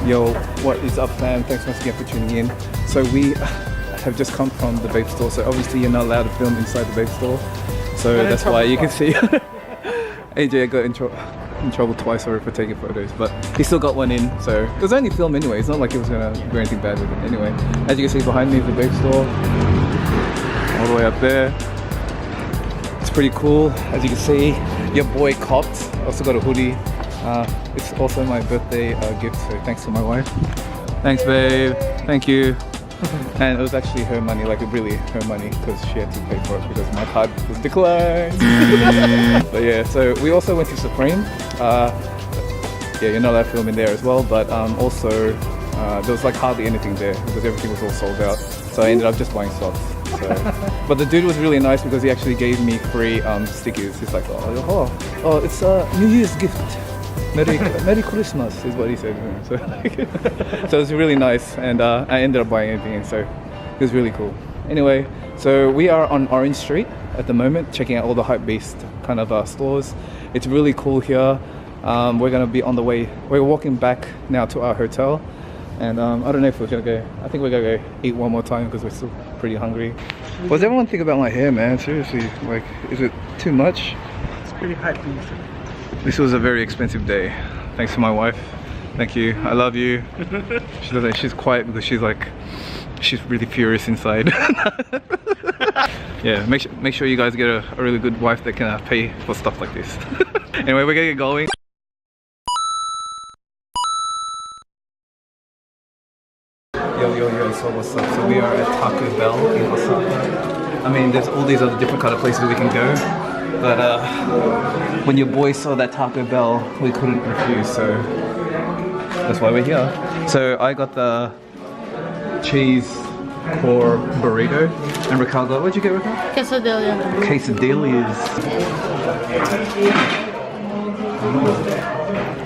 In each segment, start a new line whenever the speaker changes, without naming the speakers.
Yo, what is up fam? Thanks once again for tuning in. So we have just come from the Bape store, so obviously you're not allowed to film inside the Bape store. So that's why you can see AJ got in trouble twice already for taking photos, but he still got one in, so it was only film anyway. It's not like it was gonna do anything bad with it anyway. As you can see behind me is the Bape store, all the way up there. It's pretty cool. As you can see, your boy copped. Also got a hoodie. It's also my birthday gift, so thanks to my wife. Thanks babe, thank you. And it was actually her money, like really her money, because she had to pay for it because my card was declined. But yeah, so we also went to Supreme. Yeah, you're not allowed to film in there as well, but also there was like hardly anything there because everything was all sold out. So I ended up just buying socks. So. But the dude was really nice because he actually gave me free stickers. He's like, oh, it's a New Year's gift. Merry Christmas is what he said. So, so it was really nice, and I ended up buying everything, so it was really cool. Anyway, so we are on Orange Street at the moment, checking out all the Hypbeast kind of stores. It's really cool here. We're gonna be on the way. We're walking back now to our hotel, and I don't know if we're gonna go. I think we're gonna go eat one more time because we're still pretty hungry. What does everyone think about my hair, man? Seriously, like, is it too much?
It's pretty Hypbeast.
This was a very expensive day. Thanks to my wife. Thank you. I love you. She's quiet because she's really furious inside. Yeah, make sure you guys get a really good wife that can pay for stuff like this. Anyway, we're gonna get going. Yo, so what's up? So we are at Taco Bell in Osaka. I mean, there's all these other different kind of places we can go. But when your boy saw that Taco Bell, we couldn't refuse, so that's why we're here. So I got the cheese core burrito, and Raquel got, what'd you get, Raquel?
Quesadilla.
Quesadillas.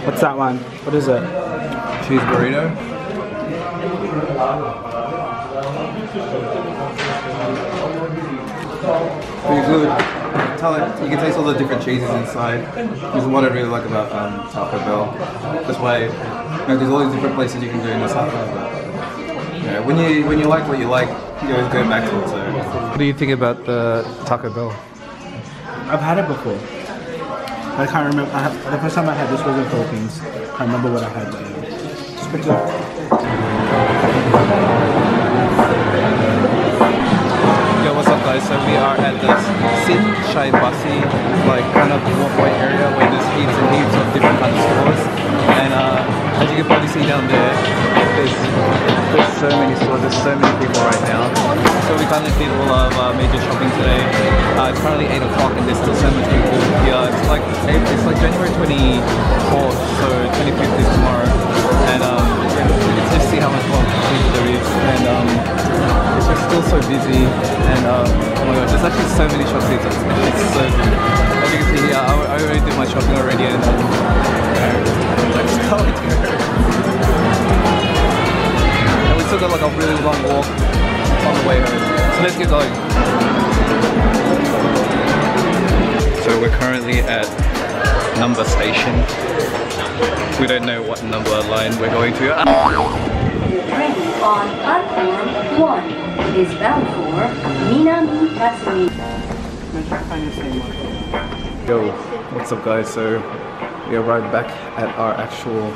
What's that one? What is it?
Cheese burrito. Pretty good. You can taste all the different cheeses inside. This is what I really like about Taco Bell. That's why there's all these different places you can go in Osaka. But yeah, when you like what you like, you always go back to it. So, what do you think about the Taco Bell?
I've had it before. I can't remember. The first time I had this was in the Philippines. I can't remember what I had, but it's pretty good.
Yo, what's up guys? So we are at the Stabalizer, like kind of walkway area where there's heaps and heaps of different kind of stores. And as you can probably see down there, there's so many stores, there's so many people right now. So we kind of did all of major shopping today. It's currently 8 o'clock and there's still so much people here. It's like January 24th, so 25th is tomorrow. And let's just see how much more people there is. And it's just still so busy, and oh my god, there's actually so many shops here. It's so good. As you can see here, I already did my shopping already, and let's go. And we still got like a really long walk on the way home. So let's get going. So we're currently at number station. We don't know what number line we're going to.
Train on platform 1 is bound for Minami Tatsumi.
Yo, what's up guys? So we arrived back at our actual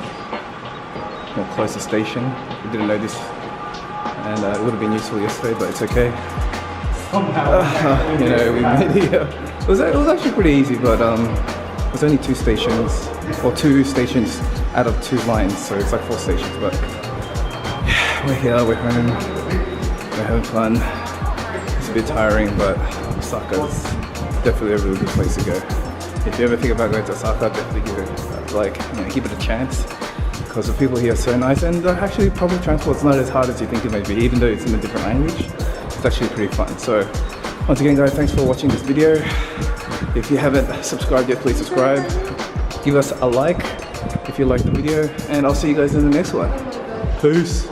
closest station. We didn't know this, and it would have been useful yesterday, but it's okay. You know, we made it here. It was actually pretty easy, but there's only 2 stations, or 2 stations out of 2 lines, so it's like 4 stations, but yeah, we're here, we're home, we're having fun. It's a bit tiring, but Osaka is definitely a really good place to go. If you ever think about going to Osaka, definitely give it, give it a chance, because the people here are so nice, and actually public transport's not as hard as you think it may be, even though it's in a different language. It's actually pretty fun. So once again guys, thanks for watching this video. If you haven't subscribed yet, please subscribe. Give us a like if you liked the video, and I'll see you guys in the next one. Peace.